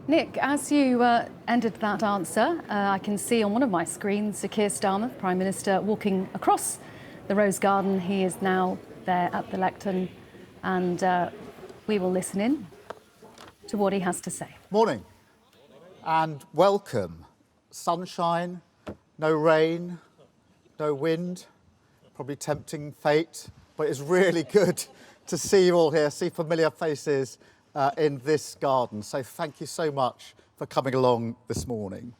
Nick, as you ended that answer, I can see on one of my screens Sir Keir Starmer, Prime Minister, walking across the Rose Garden. He is now there at the lectern, and we will listen in to what he has to say. Morning and welcome. Sunshine, no rain, no wind, probably tempting fate, but it's really good to see you all here, see familiar faces in this garden. So thank you so much for coming along this morning.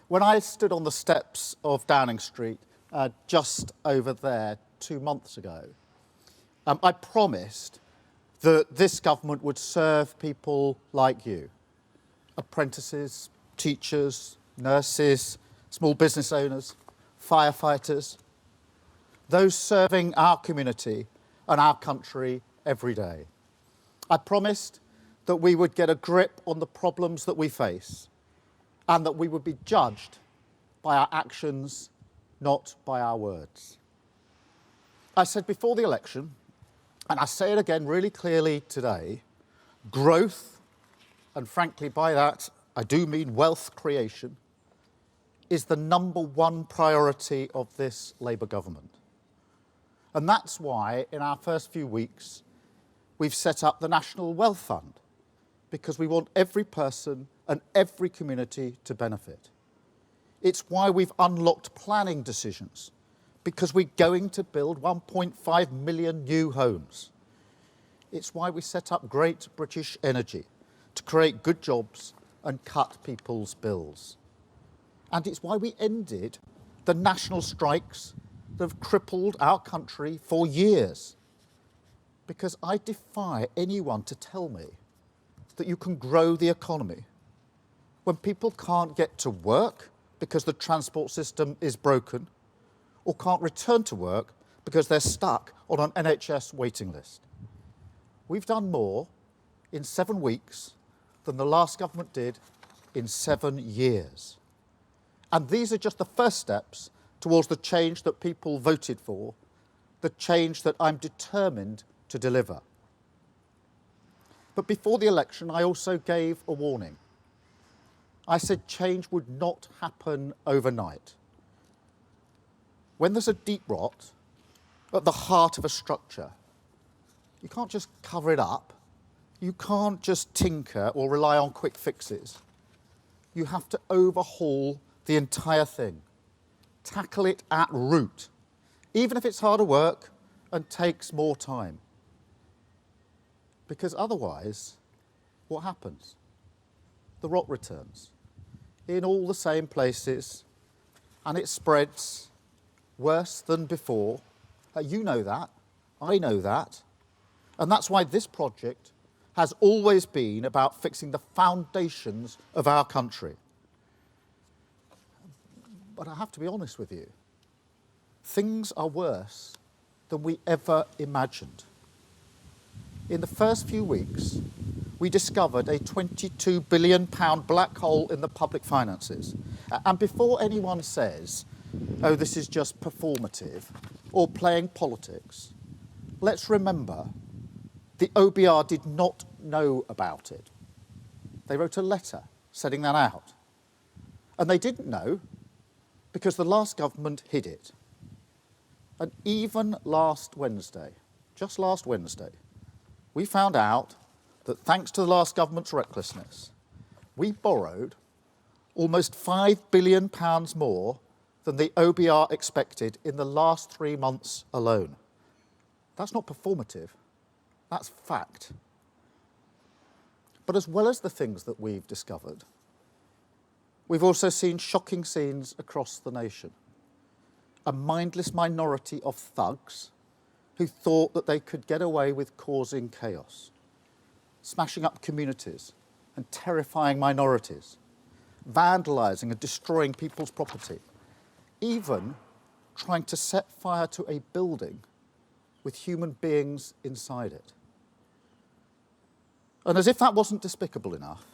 When I stood on the steps of Downing Street just over there 2 months ago, I promised that this government would serve people like you, apprentices, teachers, nurses, small business owners, firefighters, those serving our community and our country every day. I promised that we would get a grip on the problems that we face and that we would be judged by our actions, not by our words. I said before the election, and I say it again really clearly today, growth, and frankly by that I do mean wealth creation, is the #1 priority of this Labour government. And that's why in our first few weeks we've set up the National Wealth Fund, because we want every person and every community to benefit. It's why we've unlocked planning decisions, because we're going to build 1.5 million new homes. It's why we set up Great British Energy to create good jobs and cut people's bills. And it's why we ended the national strikes that have crippled our country for years. Because I defy anyone to tell me that you can grow the economy when people can't get to work because the transport system is broken, or can't return to work because they're stuck on an NHS waiting list. We've done more in 7 weeks than the last government did in 7 years. And these are just the first steps towards the change that people voted for, the change that I'm determined to deliver. But before the election, I also gave a warning. I said change would not happen overnight. When there's a deep rot at the heart of a structure, you can't just cover it up. You can't just tinker or rely on quick fixes. You have to overhaul the entire thing, tackle it at root, even if it's harder work and takes more time. Because otherwise, what happens? The rot returns in all the same places, and it spreads worse than before. You know that, I know that, and that's why this project has always been about fixing the foundations of our country. But I have to be honest with you, things are worse than we ever imagined. In the first few weeks, we discovered a £22 billion black hole in the public finances. And before anyone says, oh, this is just performative or playing politics, let's remember the OBR did not know about it. They wrote a letter setting that out. And they didn't know because the last government hid it. And even last Wednesday, just last Wednesday, we found out that thanks to the last government's recklessness, we borrowed almost £5 billion more than the OBR expected in the last 3 months alone. That's not performative, that's fact. But as well as the things that we've discovered, we've also seen shocking scenes across the nation. A mindless minority of thugs who thought that they could get away with causing chaos, smashing up communities and terrifying minorities, vandalising and destroying people's property, even trying to set fire to a building with human beings inside it. And as if that wasn't despicable enough,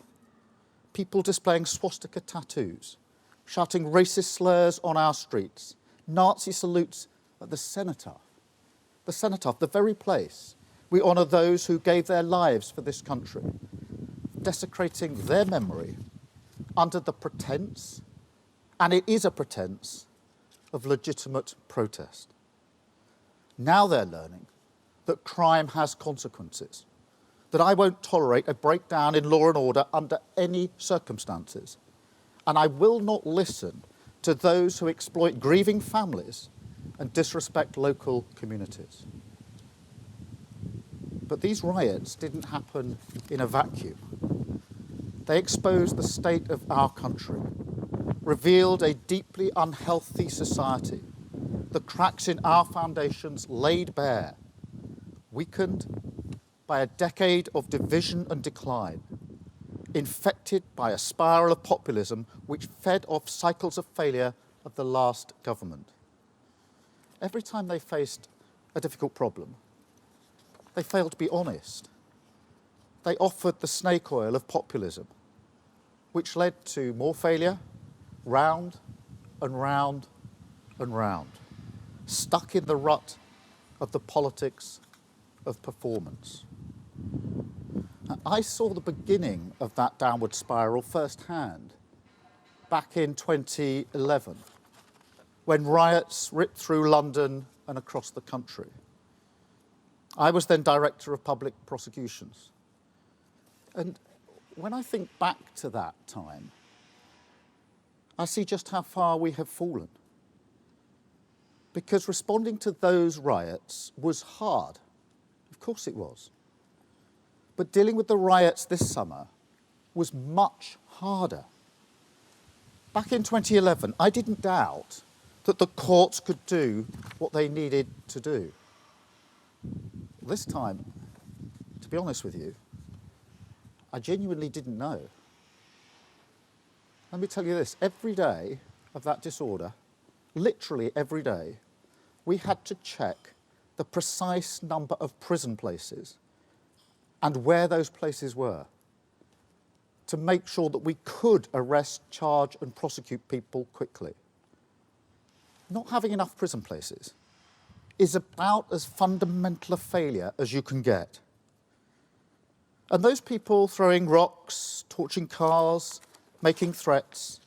people displaying swastika tattoos, shouting racist slurs on our streets, Nazi salutes at the cenotaph. The cenotaph, the very place we honour those who gave their lives for this country. desecrating their memory under the pretense, and it is a pretense, of legitimate protest. Now they're learning that crime has consequences, that I won't tolerate a breakdown in law and order under any circumstances, and I will not listen to those who exploit grieving families and disrespect local communities. But these riots didn't happen in a vacuum. They exposed the state of our country, revealed a deeply unhealthy society, the cracks in our foundations laid bare, weakened by a decade of division and decline, infected by a spiral of populism which fed off cycles of failure of the last government. Every time they faced a difficult problem, they failed to be honest. They offered the snake oil of populism, which led to more failure, round and round and round, stuck in the rut of the politics of performance. I saw the beginning of that downward spiral firsthand back in 2011, when riots ripped through London and across the country. I was then Director of Public Prosecutions. And when I think back to that time, I see just how far we have fallen. Because responding to those riots was hard. Of course it was. But dealing with the riots this summer was much harder. Back in 2011, I didn't doubt that the courts could do what they needed to do. This time, to be honest with you, I genuinely didn't know. Let me tell you this, every day of that disorder, literally every day, we had to check the precise number of prison places and where those places were to make sure that we could arrest, charge and prosecute people quickly. Not having enough prison places is about as fundamental a failure as you can get. And those people throwing rocks, torching cars, making threats,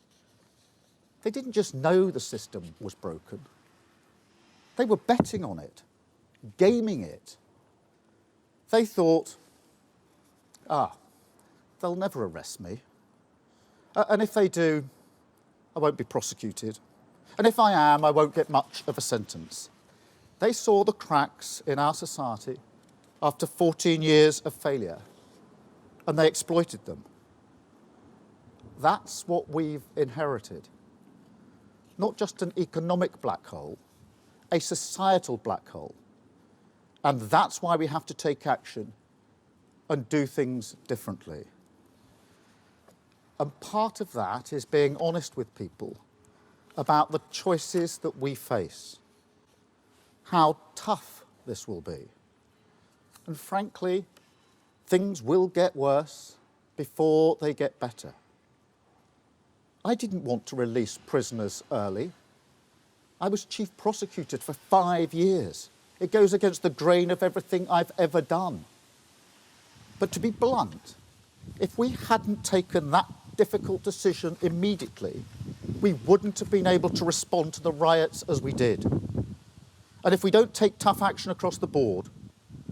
they didn't just know the system was broken. They were betting on it, gaming it. They thought, they'll never arrest me. And if they do, I won't be prosecuted. And if I am, I won't get much of a sentence. They saw the cracks in our society after 14 years of failure, and they exploited them. That's what we've inherited. Not just an economic black hole, a societal black hole. And that's why we have to take action and do things differently. And part of that is being honest with people about the choices that we face, how tough this will be. And frankly, things will get worse before they get better. I didn't want to release prisoners early. I was chief prosecutor for 5 years. It goes against the grain of everything I've ever done. But to be blunt, if we hadn't taken that difficult decision immediately, we wouldn't have been able to respond to the riots as we did. And if we don't take tough action across the board,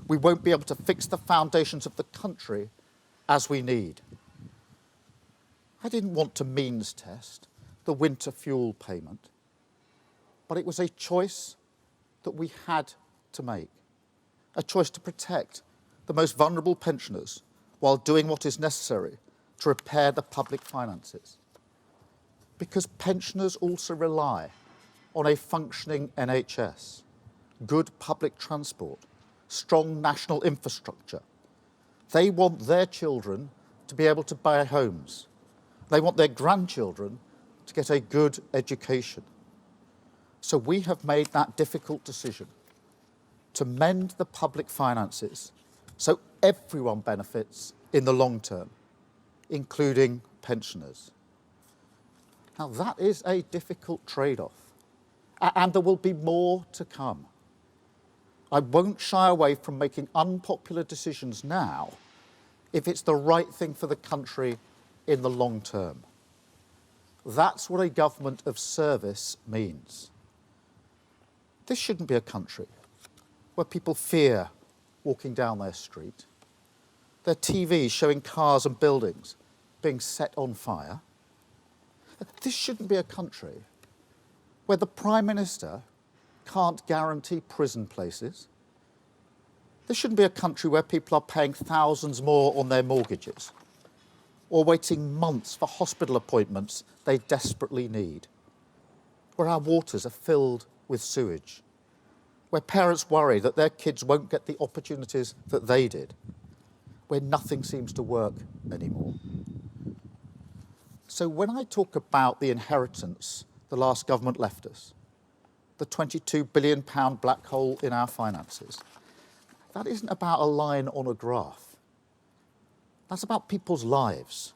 we won't be able to fix the foundations of the country as we need. I didn't want to means test the winter fuel payment, but it was a choice that we had to make, a choice to protect the most vulnerable pensioners while doing what is necessary to repair the public finances. Because pensioners also rely on a functioning NHS, good public transport, strong national infrastructure. They want their children to be able to buy homes. They want their grandchildren to get a good education. So we have made that difficult decision to mend the public finances so everyone benefits in the long term, including pensioners. Now that is a difficult trade-off, and there will be more to come. I won't shy away from making unpopular decisions now if it's the right thing for the country in the long term. That's what a government of service means. This shouldn't be a country where people fear walking down their street, their TVs showing cars and buildings being set on fire. This shouldn't be a country where the Prime Minister can't guarantee prison places. This shouldn't be a country where people are paying thousands more on their mortgages or waiting months for hospital appointments they desperately need, where our waters are filled with sewage, where parents worry that their kids won't get the opportunities that they did, where nothing seems to work anymore. So when I talk about the inheritance the last government left us, the £22 billion black hole in our finances, that isn't about a line on a graph. That's about people's lives,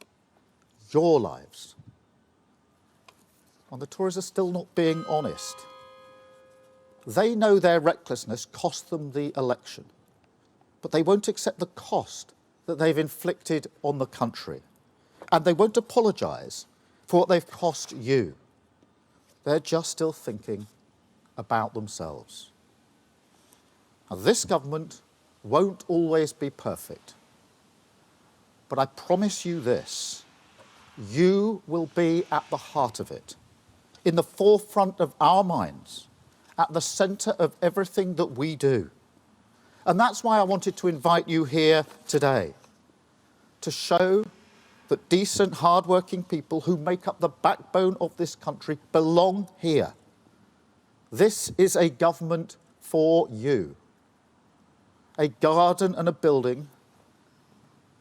your lives. And the Tories are still not being honest. They know their recklessness cost them the election, but they won't accept the cost that they've inflicted on the country. And they won't apologise for what they've cost you. They're just still thinking about themselves. Now, this government won't always be perfect. But I promise you this, you will be at the heart of it, in the forefront of our minds, at the centre of everything that we do. And that's why I wanted to invite you here today, to show that decent, hard-working people who make up the backbone of this country belong here. This is a government for you. A garden and a building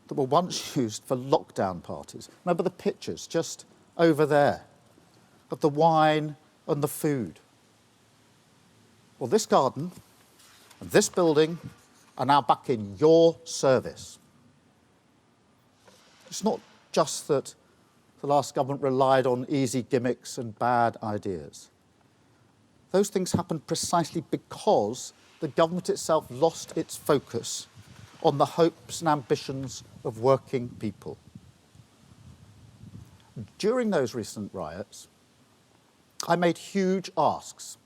that were once used for lockdown parties. Remember the pictures just over there of the wine and the food. Well, this garden and this building are now back in your service. It's not just that the last government relied on easy gimmicks and bad ideas. Those things happened precisely because the government itself lost its focus on the hopes and ambitions of working people. During those recent riots, I made huge asks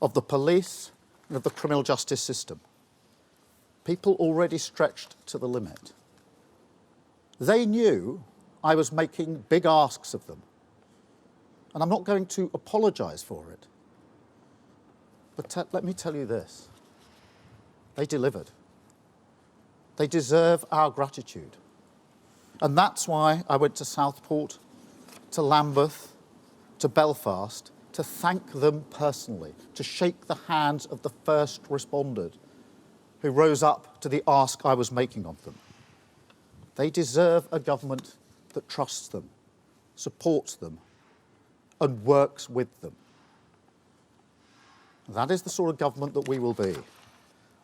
of the police and of the criminal justice system. People already stretched to the limit. They knew I was making big asks of them, and I'm not going to apologise for it. But let me tell you this, they delivered. They deserve our gratitude. And that's why I went to Southport, to Lambeth, to Belfast, to thank them personally, to shake the hands of the first responders who rose up to the ask I was making of them. They deserve a government that trusts them, supports them, and works with them. That is the sort of government that we will be.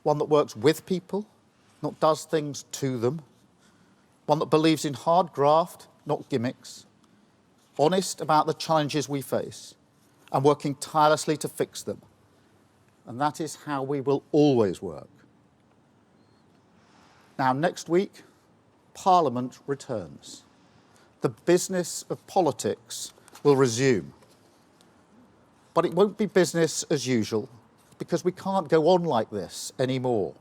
One that works with people, not does things to them. One that believes in hard graft, not gimmicks. Honest about the challenges we face and working tirelessly to fix them. And that is how we will always work. Now, next week, Parliament returns. The business of politics will resume. But it won't be business as usual, because we can't go on like this anymore.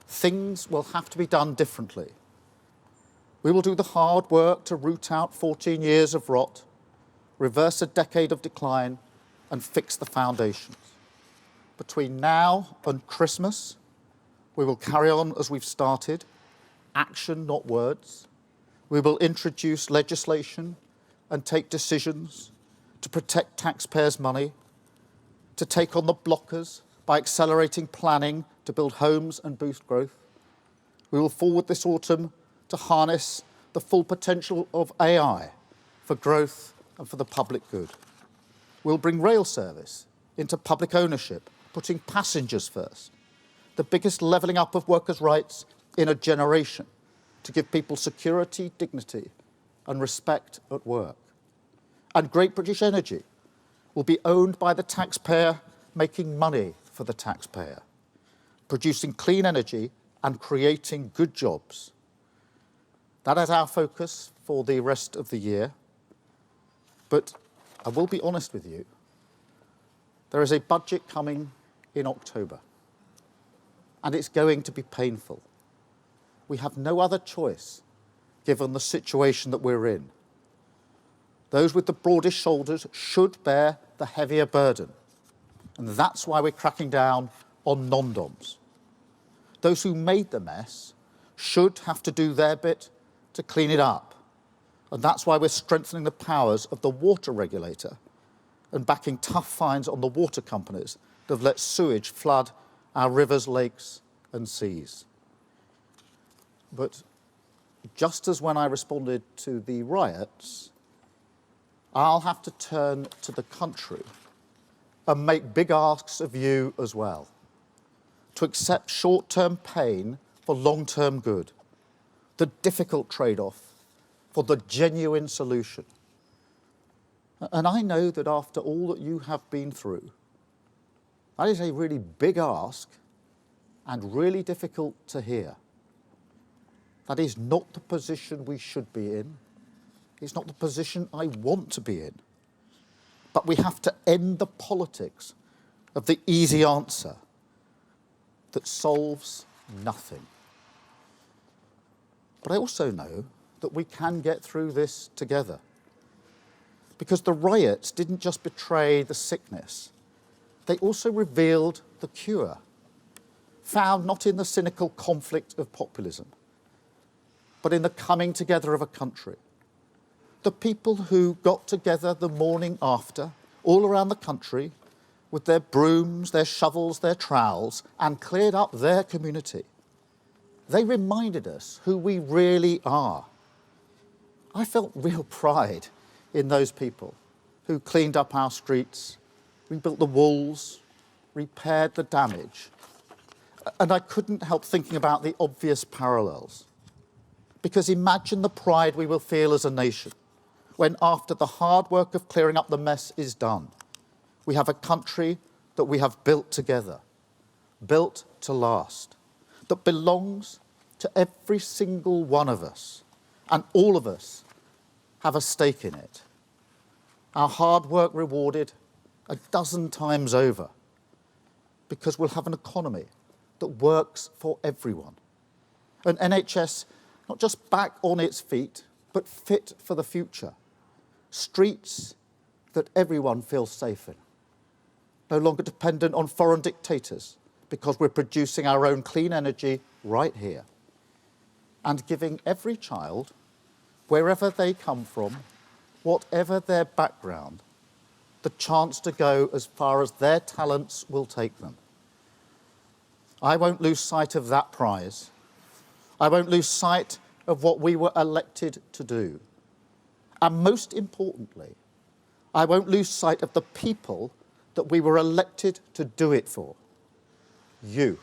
Things will have to be done differently. We will do the hard work to root out 14 years of rot, reverse a decade of decline, and fix the foundations. Between now and Christmas, we will carry on as we've started, action, not words. We will introduce legislation and take decisions to protect taxpayers' money, to take on the blockers by accelerating planning to build homes and boost growth. We will forward this autumn to harness the full potential of AI for growth and for the public good. We'll bring rail service into public ownership, putting passengers first. The biggest levelling up of workers' rights in a generation to give people security, dignity and respect at work. And Great British Energy will be owned by the taxpayer, making money for the taxpayer, producing clean energy and creating good jobs. That is our focus for the rest of the year. But I will be honest with you, there is a budget coming in October, and it's going to be painful. We have no other choice, given the situation that we're in. Those with the broadest shoulders should bear the heavier burden, and that's why we're cracking down on non-doms. Those who made the mess should have to do their bit to clean it up, and that's why we're strengthening the powers of the water regulator and backing tough fines on the water companies that have let sewage flood our rivers, lakes and seas. But just as when I responded to the riots, I'll have to turn to the country and make big asks of you as well, to accept short-term pain for long-term good, the difficult trade-off for the genuine solution. And I know that after all that you have been through, that is a really big ask and really difficult to hear. That is not the position we should be in. It's not the position I want to be in. But we have to end the politics of the easy answer that solves nothing. But I also know that we can get through this together. Because the riots didn't just betray the sickness, they also revealed the cure, found not in the cynical conflict of populism, but in the coming together of a country. The people who got together the morning after, all around the country, with their brooms, their shovels, their trowels, and cleared up their community. They reminded us who we really are. I felt real pride in those people who cleaned up our streets, rebuilt the walls, repaired the damage. And I couldn't help thinking about the obvious parallels. Because imagine the pride we will feel as a nation when, after the hard work of clearing up the mess is done, we have a country that we have built together, built to last, that belongs to every single one of us, and all of us have a stake in it. Our hard work rewarded a dozen times over, because we'll have an economy that works for everyone. An NHS not just back on its feet, but fit for the future. Streets that everyone feels safe in. No longer dependent on foreign dictators, because we're producing our own clean energy right here. And giving every child, wherever they come from, whatever their background, the chance to go as far as their talents will take them. I won't lose sight of that prize. I won't lose sight of what we were elected to do. And most importantly, I won't lose sight of the people that we were elected to do it for. You.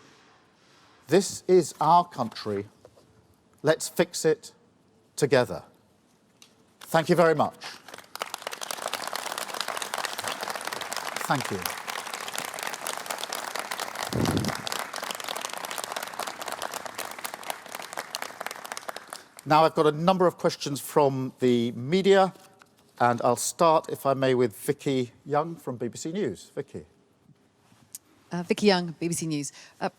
This is our country. Let's fix it together. Thank you very much. Thank you. Now I've got a number of questions from the media, and I'll start, if I may, with Vicky Young from BBC News. Vicky. Vicky Young, BBC News.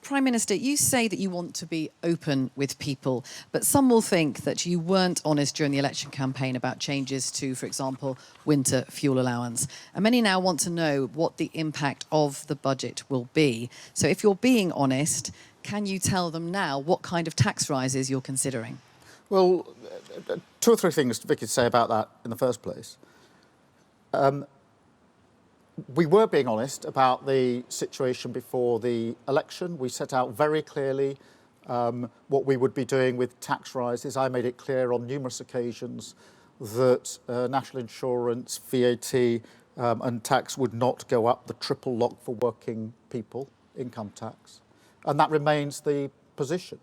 Prime Minister, you say that you want to be open with people, but some will think that you weren't honest during the election campaign about changes to, for example, winter fuel allowance. And many now want to know what the impact of the budget will be. So if you're being honest, can you tell them now what kind of tax rises you're considering? Well, two or three things Vicky to say about that in the first place. We were being honest about the situation before the election. We set out very clearly what we would be doing with tax rises. I made it clear on numerous occasions that national insurance, VAT and tax would not go up, the triple lock for working people, income tax. And that remains the position.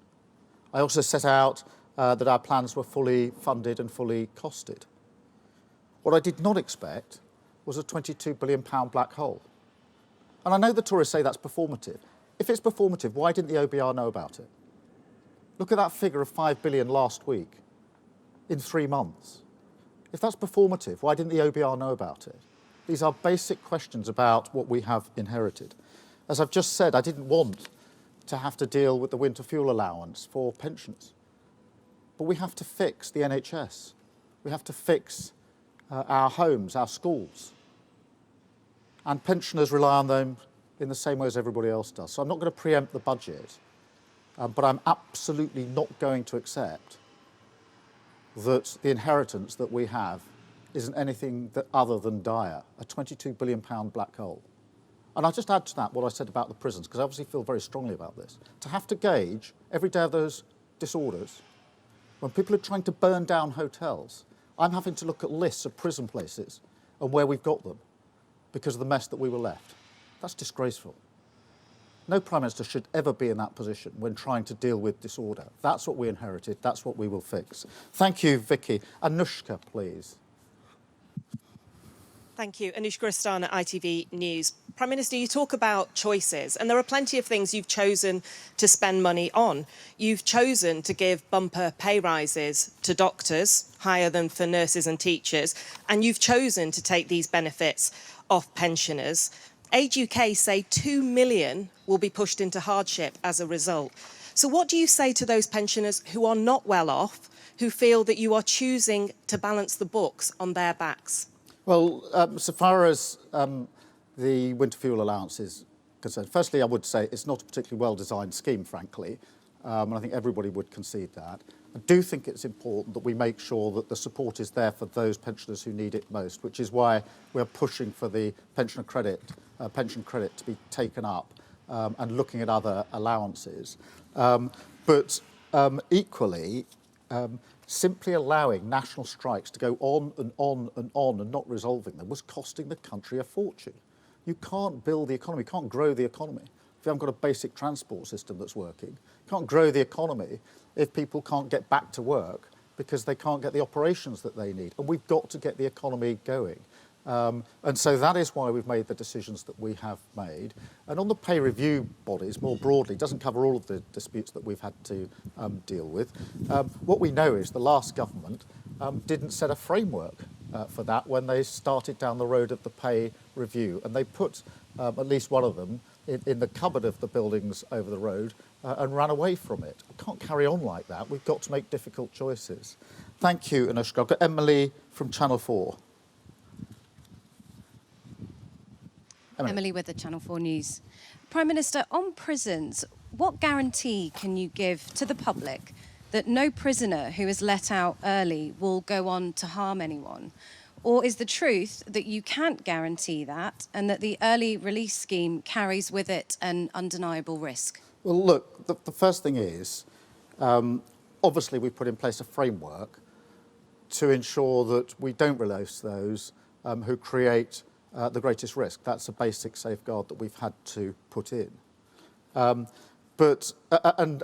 I also set out that our plans were fully funded and fully costed. What I did not expect was a £22 billion black hole. And I know the Tories say that's performative. If it's performative, why didn't the OBR know about it? Look at that figure of £5 billion last week. in 3 months? If that's performative, why didn't the OBR know about it? These are basic questions about what we have inherited. As I've just said, I didn't want to have to deal with the winter fuel allowance for pensioners. But we have to fix the NHS. We have to fix our homes, our schools. And pensioners rely on them in the same way as everybody else does. So I'm not going to preempt the budget, but I'm absolutely not going to accept that the inheritance that we have isn't anything other than dire, a £22 billion black hole. And I'll just add to that what I said about the prisons, because I obviously feel very strongly about this. To have to gauge every day of those disorders, when people are trying to burn down hotels, I'm having to look at lists of prison places and where we've got them because of the mess that we were left. That's disgraceful. No Prime Minister should ever be in that position when trying to deal with disorder. That's what we inherited. That's what we will fix. Thank you, Vicky. Anushka, please. Thank you. Anushka Rastana, ITV News. Prime Minister, you talk about choices, and there are plenty of things you've chosen to spend money on. You've chosen to give bumper pay rises to doctors, higher than for nurses and teachers, and you've chosen to take these benefits off pensioners. Age UK say 2 million will be pushed into hardship as a result. So what do you say to those pensioners who are not well off, who feel that you are choosing to balance the books on their backs? Well, so far as the winter fuel allowance is concerned, firstly, I would say it's not a particularly well-designed scheme, frankly, and I think everybody would concede that. I do think it's important that we make sure that the support is there for those pensioners who need it most, which is why we're pushing for the pension credit to be taken up and looking at other allowances. But equally, simply allowing national strikes to go on and on and on and not resolving them was costing the country a fortune. You can't build the economy, you can't grow the economy if you haven't got a basic transport system that's working. You can't grow the economy if people can't get back to work because they can't get the operations that they need. And we've got to get the economy going. And so that is why we've made the decisions that we have made. And on the pay review bodies, more broadly, doesn't cover all of the disputes that we've had to deal with. What we know is the last government didn't set a framework for that when they started down the road of the pay review. And they put at least one of them in the cupboard of the buildings over the road and ran away from it. We can't carry on like that. We've got to make difficult choices. Thank you, Anushka. I've got Emily from Channel 4. Emily with the Channel 4 News. Prime Minister, on prisons, what guarantee can you give to the public that no prisoner who is let out early will go on to harm anyone? Or is the truth that you can't guarantee that and that the early release scheme carries with it an undeniable risk? Well, look, the first thing is, obviously we've put in place a framework to ensure that we don't release those who create the greatest risk. That's a basic safeguard that we've had to put in. And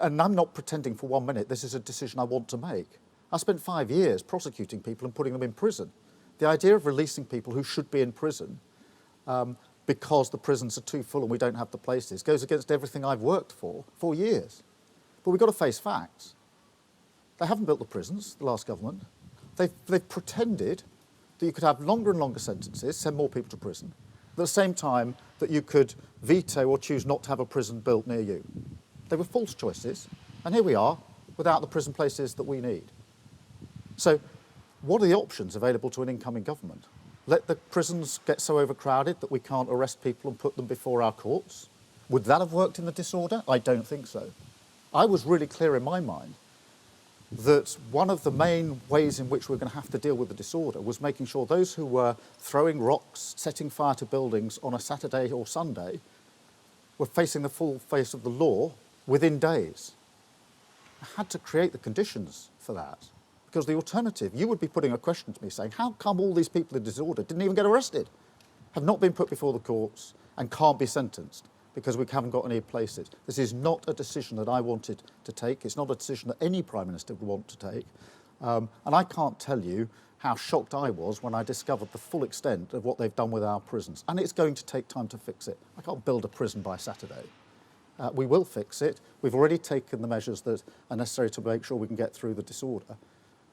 I'm not pretending for 1 minute this is a decision I want to make. I spent 5 years prosecuting people and putting them in prison. The idea of releasing people who should be in prison because the prisons are too full and we don't have the places goes against everything I've worked for years. But we've got to face facts. They haven't built the prisons, the last government. They've pretended that you could have longer and longer sentences, send more people to prison, at the same time that you could veto or choose not to have a prison built near you. They were false choices, and here we are, without the prison places that we need. So what are the options available to an incoming government? Let the prisons get so overcrowded that we can't arrest people and put them before our courts? Would that have worked in the disorder? I don't think so. I was really clear in my mind that one of the main ways in which we're going to have to deal with the disorder was making sure those who were throwing rocks, setting fire to buildings on a Saturday or Sunday were facing the full face of the law within days. I had to create the conditions for that, because the alternative, you would be putting a question to me saying, how come all these people in disorder didn't even get arrested, have not been put before the courts and can't be sentenced because we haven't got any places? This is not a decision that I wanted to take. It's not a decision that any Prime Minister would want to take. And I can't tell you how shocked I was when I discovered the full extent of what they've done with our prisons. And it's going to take time to fix it. I can't build a prison by Saturday. We will fix it. We've already taken the measures that are necessary to make sure we can get through the disorder.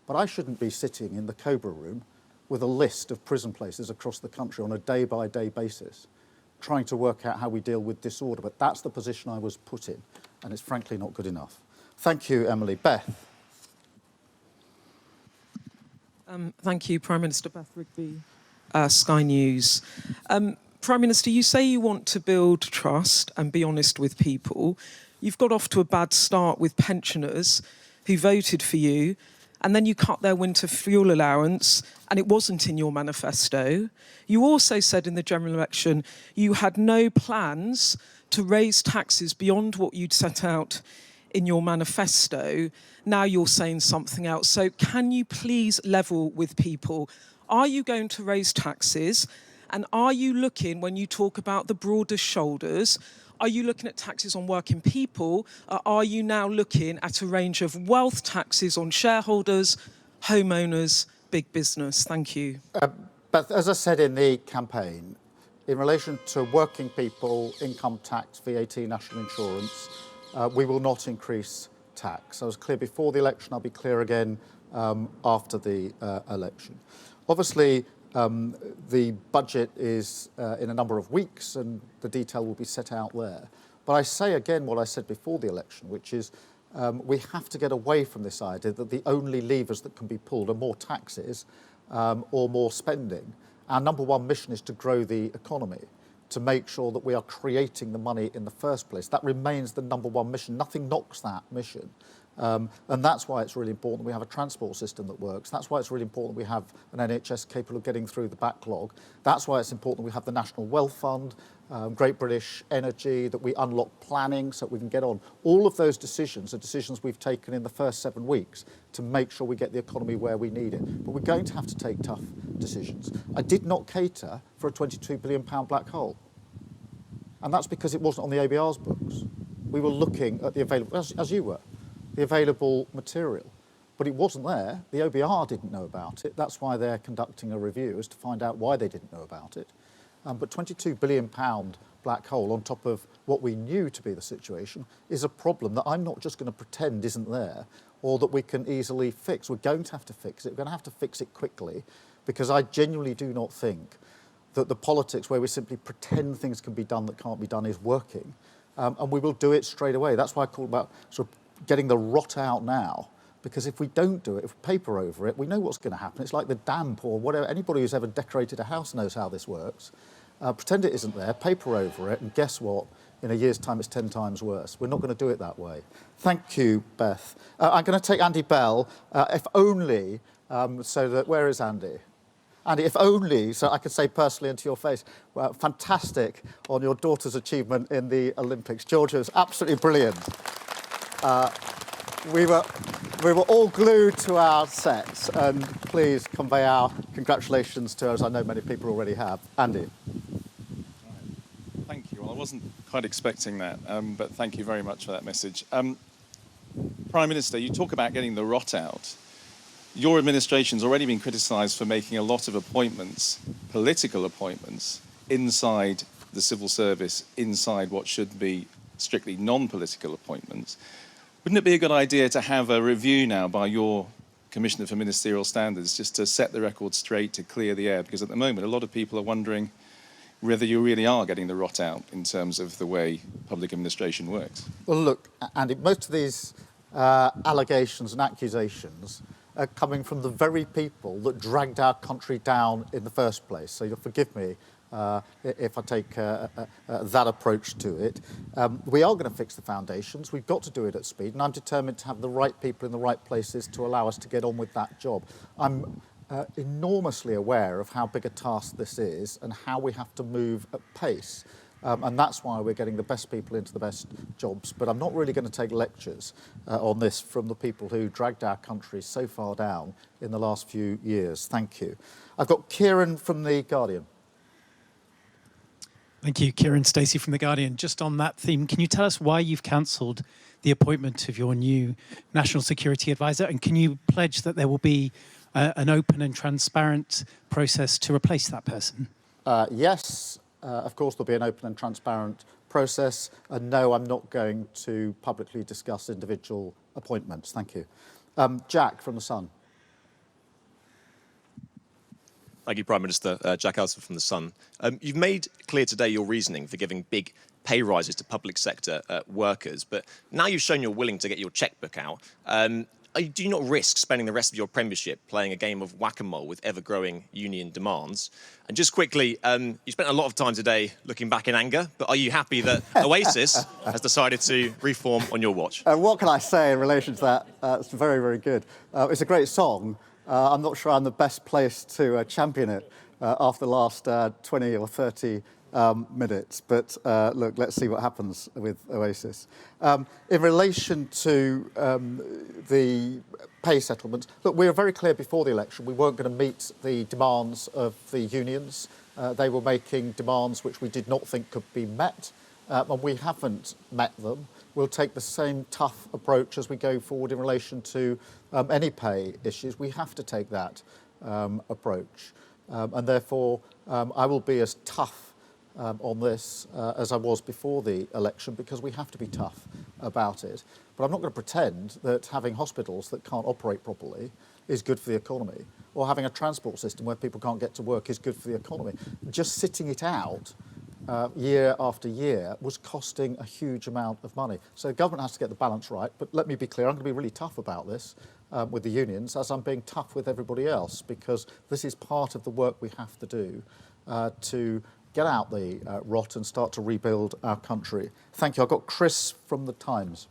But I shouldn't be sitting in the Cobra room with a list of prison places across the country on a day-by-day basis, trying to work out how we deal with disorder. But that's the position I was put in, and it's frankly not good enough. Thank you, Emily. Beth. Thank you, Prime Minister. Beth Rigby, Sky News. Prime Minister, you say you want to build trust and be honest with people. You've got off to a bad start with pensioners who voted for you, and then you cut their winter fuel allowance, and it wasn't in your manifesto. You also said in the general election you had no plans to raise taxes beyond what you'd set out in your manifesto. Now you're saying something else. So can you please level with people? Are you going to raise taxes? And are you looking, when you talk about the broader shoulders, are you looking at taxes on working people? Or are you now looking at a range of wealth taxes on shareholders, homeowners, big business? Thank you. But as I said in the campaign, in relation to working people, income tax, VAT, national insurance, we will not increase tax. I was clear before the election, I'll be clear again after the election. Obviously, the budget is in a number of weeks and the detail will be set out there. But I say again what I said before the election, which is we have to get away from this idea that the only levers that can be pulled are more taxes or more spending. Our number one mission is to grow the economy, to make sure that we are creating the money in the first place. That remains the number one mission. Nothing knocks that mission. And that's why it's really important we have a transport system that works. That's why it's really important we have an NHS capable of getting through the backlog. That's why it's important we have the National Wealth Fund, Great British Energy, that we unlock planning so that we can get on. All of those decisions are decisions we've taken in the first 7 weeks to make sure we get the economy where we need it. But we're going to have to take tough decisions. I did not cater for a £22 billion black hole. And that's because it wasn't on the ABR's books. We were looking at the available, as you were, the available material. But it wasn't there. The OBR didn't know about it. That's why they're conducting a review, is to find out why they didn't know about it. But £22 billion black hole on top of what we knew to be the situation is a problem that I'm not just going to pretend isn't there or that we can easily fix. We're going to have to fix it. We're going to have to fix it quickly, because I genuinely do not think that the politics where we simply pretend things can be done that can't be done is working. And we will do it straight away. That's why I call about sort of getting the rot out now. Because if we don't do it, if we paper over it, we know what's going to happen. It's like the damp or whatever. Anybody who's ever decorated a house knows how this works. Pretend it isn't there, paper over it, and guess what? In a year's time, it's 10 times worse. We're not going to do it that way. Thank you, Beth. I'm going to take Andy Bell, if only so that... Where is Andy? Andy, if only, so I could say personally into your face, well, fantastic on your daughter's achievement in the Olympics. Georgia was absolutely brilliant. We were all glued to our sets, and please convey our congratulations to her, as I know many people already have. Andy. Thank you. Well, I wasn't quite expecting that, but thank you very much for that message. Prime Minister, you talk about getting the rot out. Your administration's already been criticised for making a lot of appointments, political appointments, inside the civil service, inside what should be strictly non-political appointments. Wouldn't it be a good idea to have a review now by your Commissioner for Ministerial Standards, just to set the record straight, to clear the air? Because at the moment, a lot of people are wondering whether you really are getting the rot out in terms of the way public administration works. Well, look, Andy, most of these allegations and accusations are coming from the very people that dragged our country down in the first place. So you'll forgive me if I take that approach to it. We are going to fix the foundations. We've got to do it at speed, and I'm determined to have the right people in the right places to allow us to get on with that job. I'm enormously aware of how big a task this is and how we have to move at pace. And that's why we're getting the best people into the best jobs. But I'm not really going to take lectures on this from the people who dragged our country so far down in the last few years. Thank you. I've got Kieran from The Guardian. Thank you. Kieran Stacey from The Guardian. Just on that theme, can you tell us why you've cancelled the appointment of your new National Security Advisor? And can you pledge that there will be an open and transparent process to replace that person? Yes. Of course, there'll be an open and transparent process. And no, I'm not going to publicly discuss individual appointments. Thank you. Jack from The Sun. Thank you, Prime Minister. Jack Alston from The Sun. You've made clear today your reasoning for giving big pay rises to public sector workers, but now you've shown you're willing to get your chequebook out. Do you not risk spending the rest of your premiership playing a game of whack-a-mole with ever-growing union demands? And just quickly, you spent a lot of time today looking back in anger, but are you happy that Oasis has decided to reform on your watch? What can I say in relation to that? It's very, very good. It's a great song. I'm not sure I'm the best place to champion it after the last 20 or 30 minutes. But look, let's see what happens with Oasis. In relation to the pay settlement, look, we were very clear before the election we weren't going to meet the demands of the unions. They were making demands which we did not think could be met, and we haven't met them. We'll take the same tough approach as we go forward in relation to any pay issues. We have to take that approach. And therefore, I will be as tough on this as I was before the election, because we have to be tough about it. But I'm not going to pretend that having hospitals that can't operate properly is good for the economy, or having a transport system where people can't get to work is good for the economy. Just sitting it out year after year was costing a huge amount of money. So the government has to get the balance right. But let me be clear, I'm going to be really tough about this with the unions, as I'm being tough with everybody else, because this is part of the work we have to do to get out the rot and start to rebuild our country. Thank you. I've got Chris from The Times.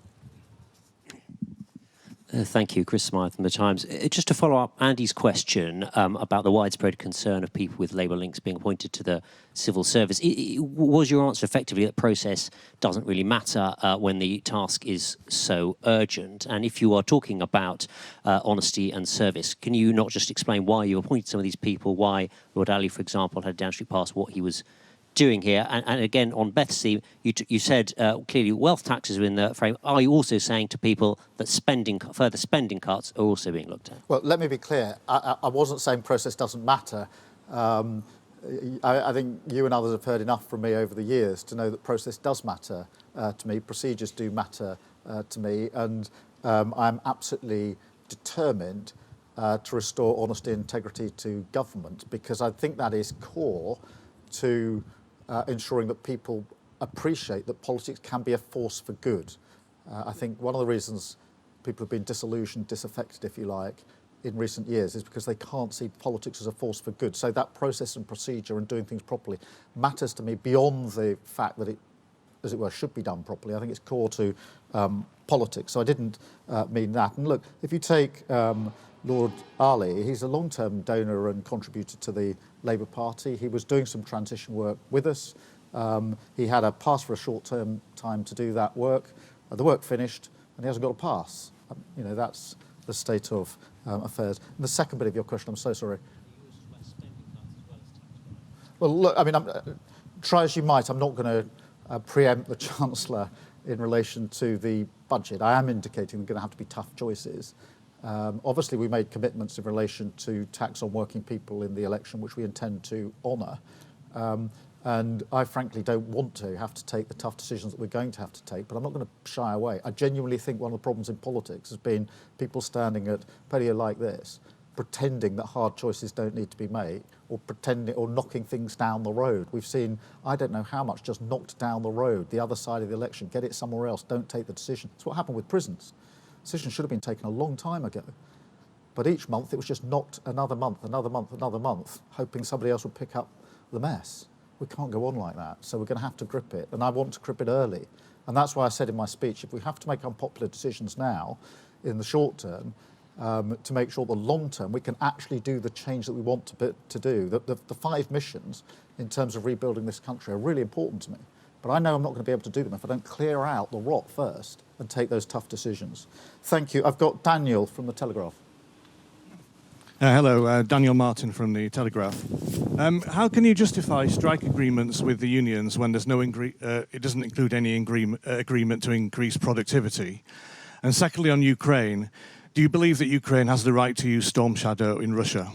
Thank you, Chris Smythe from The Times. Just to follow up Andy's question about the widespread concern of people with Labour links being appointed to the civil service, was your answer effectively that process doesn't really matter when the task is so urgent? And if you are talking about honesty and service, can you not just explain why you appointed some of these people, why Lord Ali, for example, had downstreet past what he was doing here? And again, on Beth's theme, you said clearly wealth taxes are in the frame. Are you also saying to people that further spending cuts are also being looked at? Well, let me be clear. I wasn't saying process doesn't matter. I think you and others have heard enough from me over the years to know that process does matter to me. Procedures do matter to me. And I'm absolutely determined to restore honesty and integrity to government, because I think that is core to ensuring that people appreciate that politics can be a force for good. I think one of the reasons people have been disillusioned, disaffected, if you like, in recent years is because they can't see politics as a force for good. So that process and procedure and doing things properly matters to me beyond the fact that it, as it were, should be done properly. I think it's core to politics. So I didn't mean that. And look, if you take Lord Ali, he's a long-term donor and contributor to the Labour Party. He was doing some transition work with us. He had a pass for a short-term time to do that work. The work finished, and he hasn't got a pass. You know, that's the state of affairs. And the second bit of your question, I'm so sorry. Well, look, I mean, try as you might, I'm not going to preempt the Chancellor in relation to the budget. I am indicating there are going to have to be tough choices. Obviously, we made commitments in relation to tax on working people in the election, which we intend to honour. And I frankly don't want to have to take the tough decisions that we're going to have to take, but I'm not going to shy away. I genuinely think one of the problems in politics has been people standing at podium like this, pretending that hard choices don't need to be made, or pretending or knocking things down the road. We've seen, I don't know how much, just knocked down the road, the other side of the election, get it somewhere else, don't take the decision. It's what happened with prisons. Decisions should have been taken a long time ago. But each month it was just knocked another month, another month, another month, hoping somebody else would pick up the mess. We can't go on like that, so we're going to have to grip it, and I want to grip it early. And that's why I said in my speech, if we have to make unpopular decisions now, in the short term, to make sure the long term we can actually do the change that we want to do. The 5 missions in terms of rebuilding this country are really important to me. But I know I'm not going to be able to do them if I don't clear out the rot first and take those tough decisions. Thank you. I've got Daniel from The Telegraph. Hello, Daniel Martin from The Telegraph. How can you justify strike agreements with the unions when there's no it doesn't include any agreement to increase productivity? And secondly, on Ukraine, do you believe that Ukraine has the right to use Storm Shadow in Russia?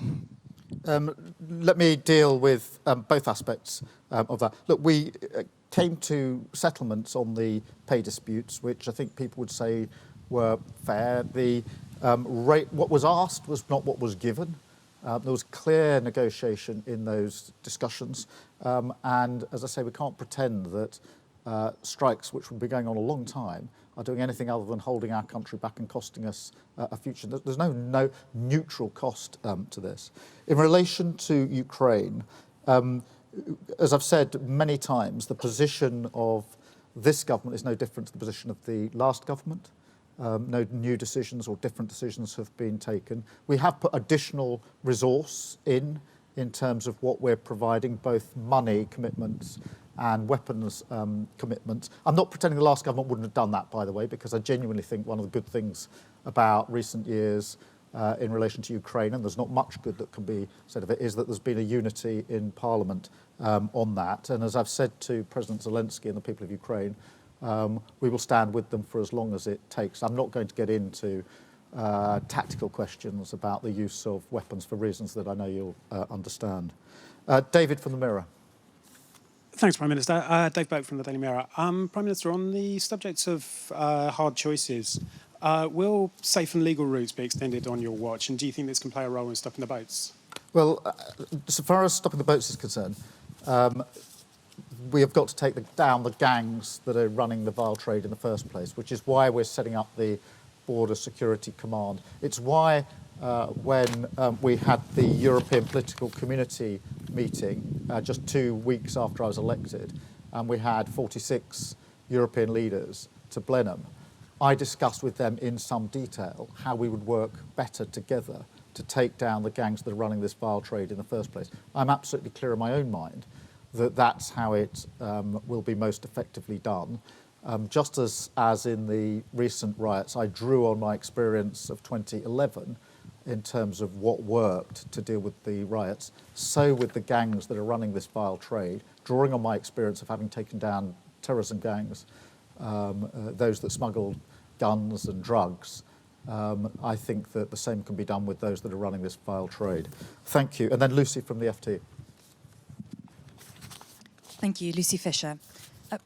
Let me deal with both aspects of that. Look, we came to settlements on the pay disputes, which I think people would say were fair. The rate, what was asked was not what was given. There was clear negotiation in those discussions. And as I say, we can't pretend that strikes, which would be going on a long time, are doing anything other than holding our country back and costing us a future. There's no neutral cost to this. In relation to Ukraine, as I've said many times, the position of this government is no different to the position of the last government. No new decisions or different decisions have been taken. We have put additional resource in terms of what we're providing, both money commitments and weapons commitments. I'm not pretending the last government wouldn't have done that, by the way, because I genuinely think one of the good things about recent years in relation to Ukraine, and there's not much good that can be said of it, is that there's been a unity in Parliament on that. And as I've said to President Zelensky and the people of Ukraine, we will stand with them for as long as it takes. I'm not going to get into tactical questions about the use of weapons for reasons that I know you'll understand. David from the Mirror. Thanks, Prime Minister. Dave Boak from the Daily Mirror. Prime Minister, on the subject of hard choices, will safe and legal routes be extended on your watch, and do you think this can play a role in stopping the boats? Well, so far as stopping the boats is concerned, we have got to take down the gangs that are running the vile trade in the first place, which is why we're setting up the Border Security Command. It's why when we had the European Political Community meeting just 2 weeks after I was elected, and we had 46 European leaders to Blenheim, I discussed with them in some detail how we would work better together to take down the gangs that are running this vile trade in the first place. I'm absolutely clear in my own mind that that's how it will be most effectively done. Just as in the recent riots, I drew on my experience of 2011 in terms of what worked to deal with the riots, so with the gangs that are running this vile trade, drawing on my experience of having taken down terrorism gangs, those that smuggled guns and drugs, I think that the same can be done with those that are running this vile trade. Thank you. And then Lucy from the FT. Thank you, Lucy Fisher.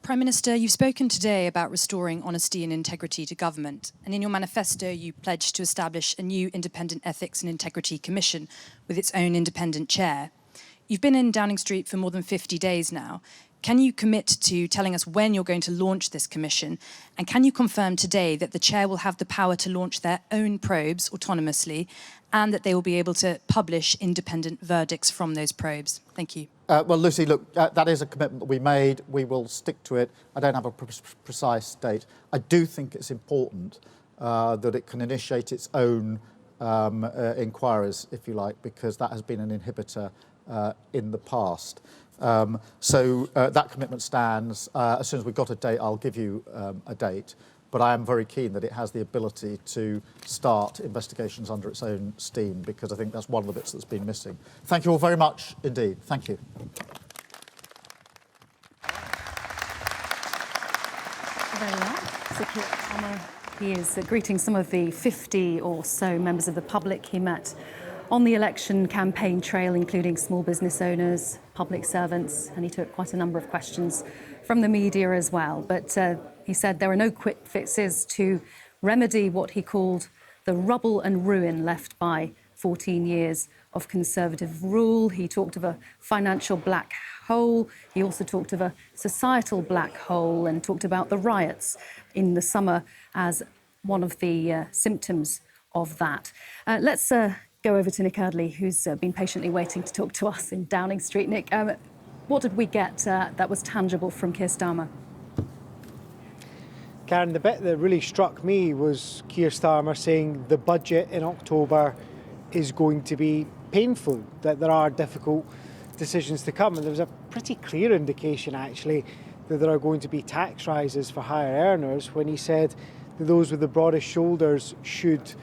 Prime Minister, you've spoken today about restoring honesty and integrity to government, and in your manifesto you pledged to establish a new independent ethics and integrity commission with its own independent chair. You've been in Downing Street for more than 50 days now. Can you commit to telling us when you're going to launch this commission? And can you confirm today that the chair will have the power to launch their own probes autonomously, and that they will be able to publish independent verdicts from those probes? Thank you. Well, Lucy, look, that is a commitment that we made. We will stick to it. I don't have a precise date. I do think it's important that it can initiate its own inquiries, if you like, because that has been an inhibitor in the past. So that commitment stands. As soon as we've got a date, I'll give you a date. But I am very keen that it has the ability to start investigations under its own steam, because I think that's one of the bits that's been missing. Thank you all very much indeed. Thank you. Very well. Sir Keir Starmer, he is greeting some of the 50 or so members of the public he met on the election campaign trail, including small business owners, public servants, and he took quite a number of questions from the media as well. But he said there are no quick fixes to remedy what he called the rubble and ruin left by 14 years of Conservative rule. He talked of a financial black hole. He also talked of a societal black hole and talked about the riots in the summer as one of the symptoms of that. Let's go over to Nick Eardley, who's been patiently waiting to talk to us in Downing Street. Nick, what did we get that was tangible from Keir Starmer? Karen, the bit that really struck me was Keir Starmer saying the budget in October is going to be painful, that there are difficult decisions to come. And there was a pretty clear indication, actually, that there are going to be tax rises for higher earners when he said that those with the broadest shoulders should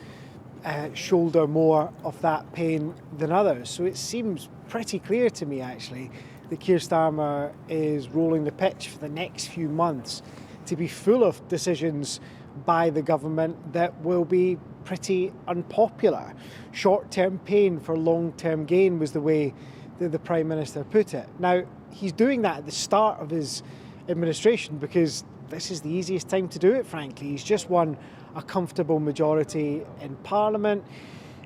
shoulder more of that pain than others. So it seems pretty clear to me, actually, that Keir Starmer is rolling the pitch for the next few months to be full of decisions by the government that will be pretty unpopular. Short-term pain for long-term gain was the way that the Prime Minister put it. Now, he's doing that at the start of his administration because this is the easiest time to do it, frankly. He's just won a comfortable majority in Parliament.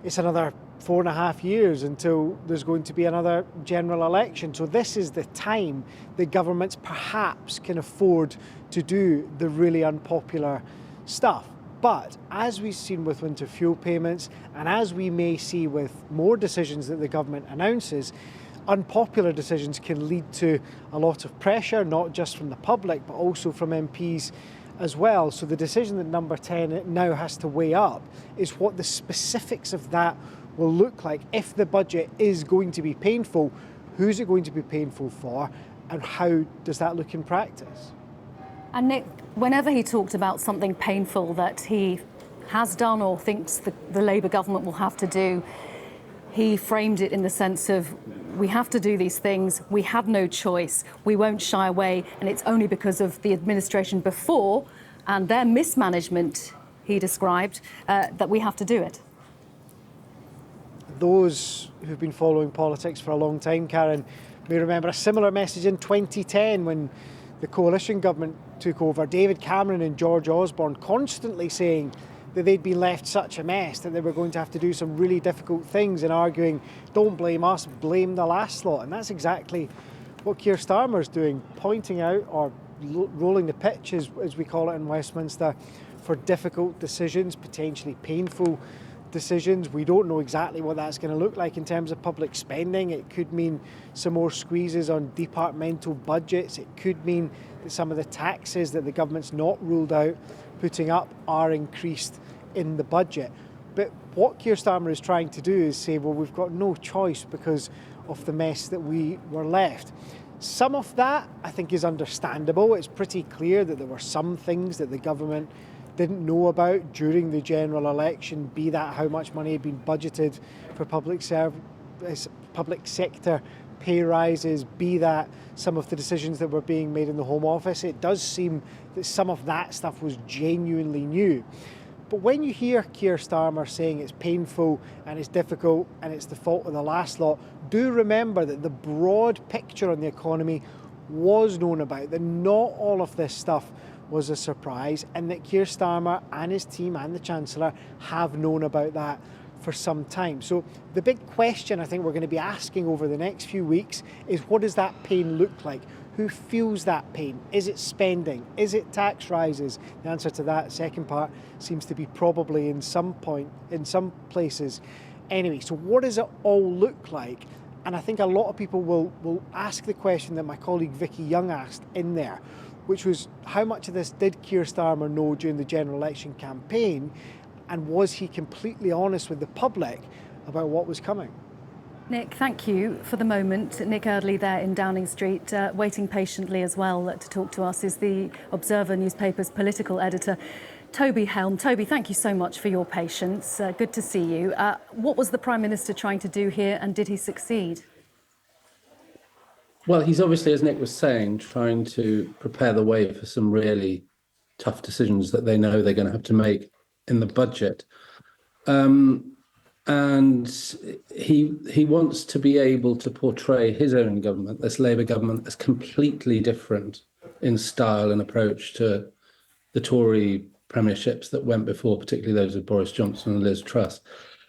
It's another 4.5 years until there's going to be another general election. So this is the time that governments perhaps can afford to do the really unpopular stuff. But as we've seen with winter fuel payments, and as we may see with more decisions that the government announces, unpopular decisions can lead to a lot of pressure, not just from the public, but also from MPs as well. So the decision that Number 10 now has to weigh up is what the specifics of that will look like. If the budget is going to be painful, who's it going to be painful for, and how does that look in practice? And Nick, whenever he talked about something painful that he has done or thinks the Labour government will have to do, he framed it in the sense of, we have to do these things, we have no choice, we won't shy away, and it's only because of the administration before and their mismanagement, he described, that we have to do it. Those who've been following politics for a long time, Karen, may remember a similar message in 2010 when the coalition government took over. David Cameron and George Osborne constantly saying that they'd been left such a mess that they were going to have to do some really difficult things, and arguing, don't blame us, blame the last lot. And that's exactly what Keir Starmer's doing, pointing out, or rolling the pitch, as we call it in Westminster, for difficult decisions, potentially painful decisions. We don't know exactly what that's going to look like in terms of public spending. It could mean some more squeezes on departmental budgets. It could mean that some of the taxes that the government's not ruled out putting up are increased in the budget. But what Keir Starmer is trying to do is say, well, we've got no choice because of the mess that we were left. Some of that, I think, is understandable. It's pretty clear that there were some things that the government didn't know about during the general election, be that how much money had been budgeted for public sector pay rises, be that some of the decisions that were being made in the Home Office. It does seem that some of that stuff was genuinely new. But when you hear Keir Starmer saying it's painful and it's difficult and it's the fault of the last lot, do remember that the broad picture on the economy was known about, that not all of this stuff was a surprise, and that Keir Starmer and his team and the Chancellor have known about that for some time. So the big question I think we're going to be asking over the next few weeks is, what does that pain look like? Who feels that pain? Is it spending? Is it tax rises? The answer to that second part seems to be probably in some places. Anyway, so what does it all look like? And I think a lot of people will ask the question that my colleague Vicky Young asked in there, which was, how much of this did Keir Starmer know during the general election campaign, and was he completely honest with the public about what was coming? Nick, thank you for the moment. Nick Erdley there in Downing Street, waiting patiently as well to talk to us, is the Observer newspaper's political editor, Toby Helm. Toby, thank you so much for your patience. Good to see you. What was the Prime Minister trying to do here, and did he succeed? Well, he's obviously, as Nick was saying, trying to prepare the way for some really tough decisions that they know they're going to have to make in the budget. And he wants to be able to portray his own government, this Labour government, as completely different in style and approach to the Tory premierships that went before, particularly those of Boris Johnson and Liz Truss.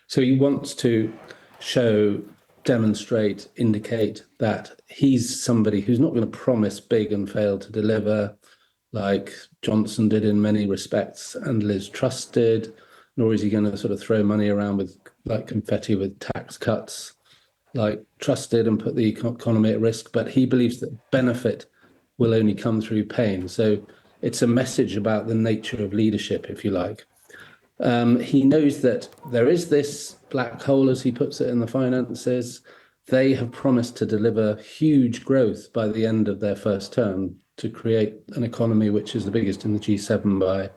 So he wants to show, demonstrate, indicate that he's somebody who's not going to promise big and fail to deliver, like Johnson did in many respects and Liz Truss did, nor is he going to sort of throw money around with like confetti with tax cuts like Truss did and put the economy at risk. But he believes that benefit will only come through pain. So it's a message about the nature of leadership, if you like. He knows that there is this black hole, as he puts it, in the finances. They have promised to deliver huge growth by the end of their first term, to create an economy which is the biggest in the G7 by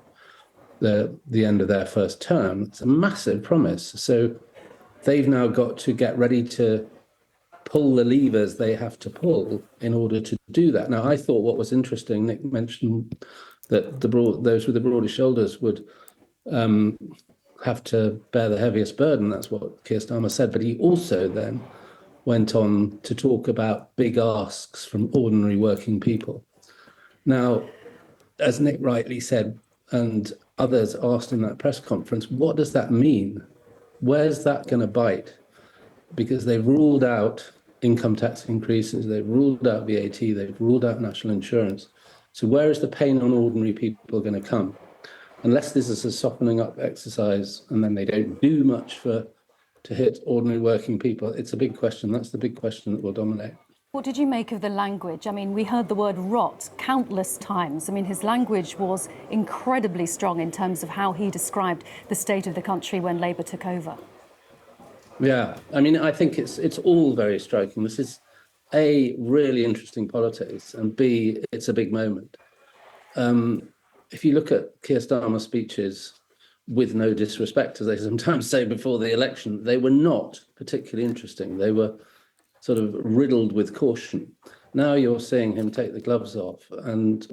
the end of their first term. It's a massive promise. So they've now got to get ready to pull the levers they have to pull in order to do that. Now, I thought what was interesting, Nick mentioned that those with the broadest shoulders would have to bear the heaviest burden. That's what Keir Starmer said. But he also then went on to talk about big asks from ordinary working people. Now, as Nick rightly said, and others asked in that press conference, what does that mean? Where's that going to bite? because they've ruled out income tax increases, they've ruled out VAT, they've ruled out national insurance. So where is the pain on ordinary people going to come? Unless this is a softening up exercise and then they don't do much to hit ordinary working people, it's a big question. That's the big question that will dominate. What did you make of the language? I mean, we heard the word rot countless times. I mean, his language was incredibly strong in terms of how he described the state of the country when Labour took over. Yeah, I mean, I think it's all very striking. This is A, really interesting politics, and B, it's a big moment. If you look at Keir Starmer's speeches, with no disrespect, as they sometimes say before the election, they were not particularly interesting. They were sort of riddled with caution. Now you're seeing him take the gloves off, and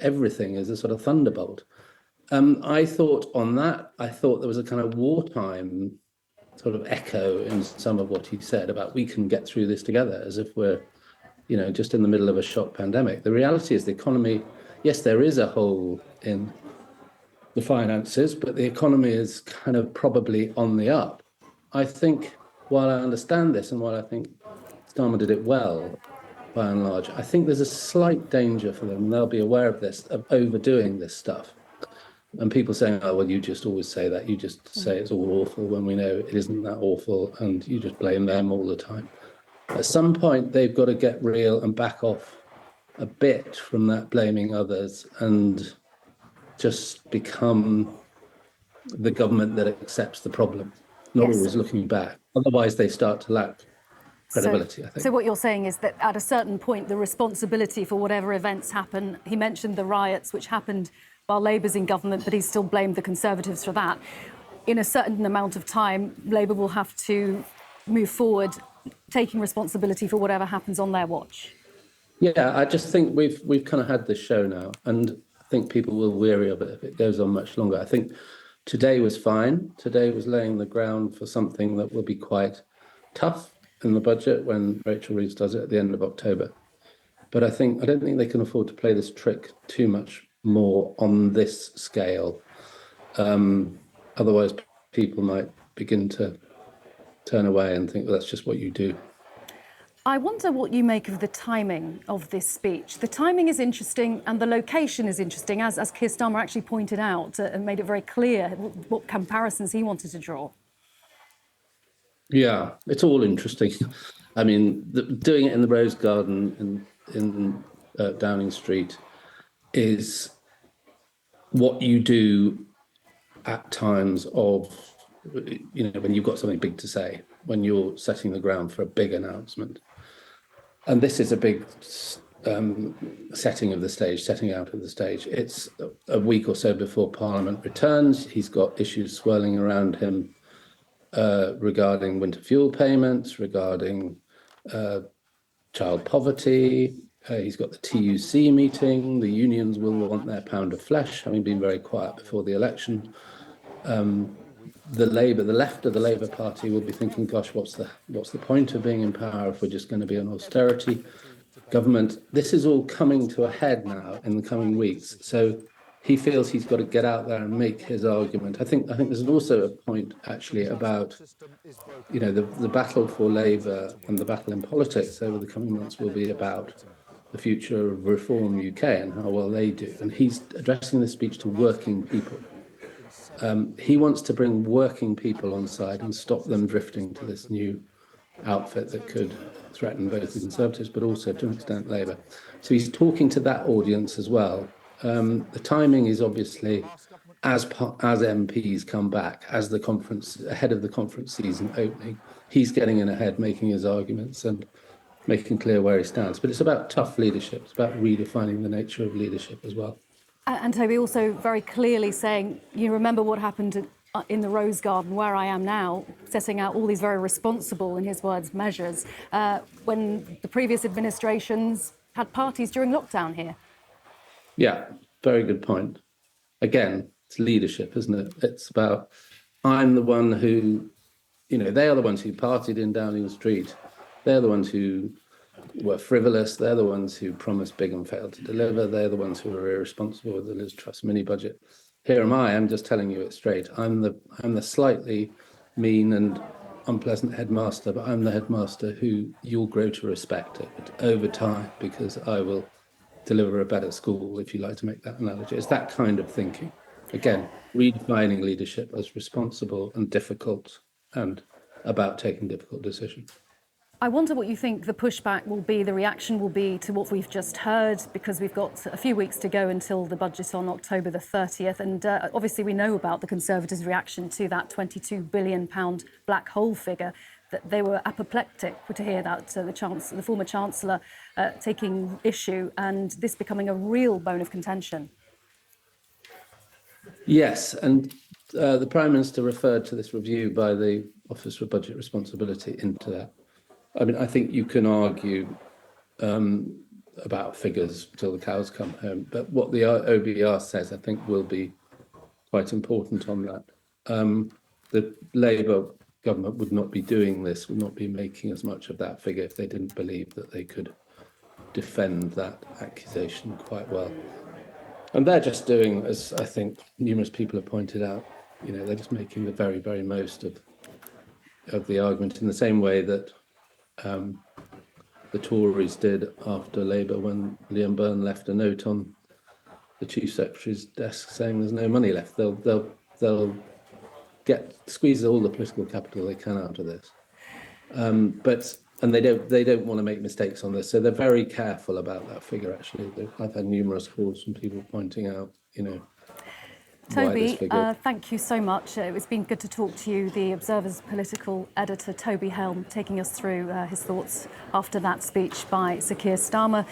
everything is a sort of thunderbolt. I thought there was a kind of wartime sort of echo in some of what he said about we can get through this together, as if we're just in the middle of a shock pandemic. The reality is the economy, yes, there is a hole in the finances, but the economy is kind of probably on the up. I think, while I understand this and while I think Starmer did it well, by and large, I think there's a slight danger for them, and they'll be aware of this, of overdoing this stuff. And people saying, oh, well, you just always say that. You just say it's all awful when we know it isn't that awful, and you just blame them all the time. At some point, they've got to get real and back off a bit from that blaming others and just become the government that accepts the problem, not always looking back. Otherwise, they start to lack credibility, I think. So what you're saying is that at a certain point, the responsibility for whatever events happen, he mentioned the riots which happened while Labour's in government, but he still blamed the Conservatives for that. In a certain amount of time, Labour will have to move forward, taking responsibility for whatever happens on their watch. Yeah, I just think we've kind of had this show now, and I think people will weary of it if it goes on much longer. I think today was fine. Today was laying the ground for something that will be quite tough in the budget when Rachel Reeves does it at the end of October. But I don't think they can afford to play this trick too much more on this scale. Otherwise, people might begin to turn away and think, well, that's just what you do. I wonder what you make of the timing of this speech. The timing is interesting and the location is interesting, as Keir Starmer actually pointed out and made it very clear what comparisons he wanted to draw. Yeah, it's all interesting. I mean, doing it in the Rose Garden in Downing Street is what you do at times of, when you've got something big to say, when you're setting the ground for a big announcement. And this is a big setting out of the stage. It's a week or so before Parliament returns. He's got issues swirling around him regarding winter fuel payments, regarding child poverty. He's got the TUC meeting. The unions will want their pound of flesh, having been very quiet before the election. The left of the Labour Party will be thinking, gosh, what's the point of being in power if we're just going to be an austerity government? This is all coming to a head now in the coming weeks. So he feels he's got to get out there and make his argument. I think there's also a point actually about, the battle for Labour and the battle in politics over the coming months will be about the future of Reform UK and how well they do. And he's addressing this speech to working people. He wants to bring working people on side and stop them drifting to this new outfit that could threaten both the Conservatives but also to an extent Labour. So he's talking to that audience as well. The timing is obviously as MPs come back, as the conference, ahead of the conference season opening, he's getting in ahead, making his arguments and making clear where he stands. But it's about tough leadership. It's about redefining the nature of leadership as well. And Toby also very clearly saying, you remember what happened in the Rose Garden, where I am now, setting out all these very responsible, in his words, measures, when the previous administrations had parties during lockdown here. Yeah, very good point. Again, it's leadership, isn't it? It's about, I'm the one who, they are the ones who partied in Downing Street. They're the ones who were frivolous. They're the ones who promised big and failed to deliver. They're the ones who were irresponsible with the Liz Truss mini budget. Here am I. I'm just telling you it straight. I'm the slightly mean and unpleasant headmaster, but I'm the headmaster who you'll grow to respect over time, because I will deliver a better school, if you like to make that analogy. It's that kind of thinking. Again, redefining leadership as responsible and difficult, and about taking difficult decisions. I wonder what you think the pushback will be, the reaction will be to what we've just heard, because we've got a few weeks to go until the budget on October the 30th. And obviously we know about the Conservatives' reaction to that £22 billion black hole figure, that they were apoplectic to hear that the former Chancellor taking issue, and this becoming a real bone of contention. Yes, and the Prime Minister referred to this review by the Office for Budget Responsibility into that. I mean, I think you can argue about figures till the cows come home, but what the OBR says, I think, will be quite important on that. The Labour government would not be doing this, would not be making as much of that figure if they didn't believe that they could defend that accusation quite well. And they're just doing, as I think numerous people have pointed out, you know, they're just making the very, very most of the argument, in the same way that the Tories did after Labour, when Liam Byrne left a note on the Chief Secretary's desk saying there's no money left. They'll squeeze all the political capital they can out of this. And they don't want to make mistakes on this, so they're very careful about that figure. Actually, I've had numerous calls from people pointing out, you know, Toby, thank you so much. It's been good to talk to you. The Observer's political editor, Toby Helm, taking us through his thoughts after that speech by Sir Keir Starmer.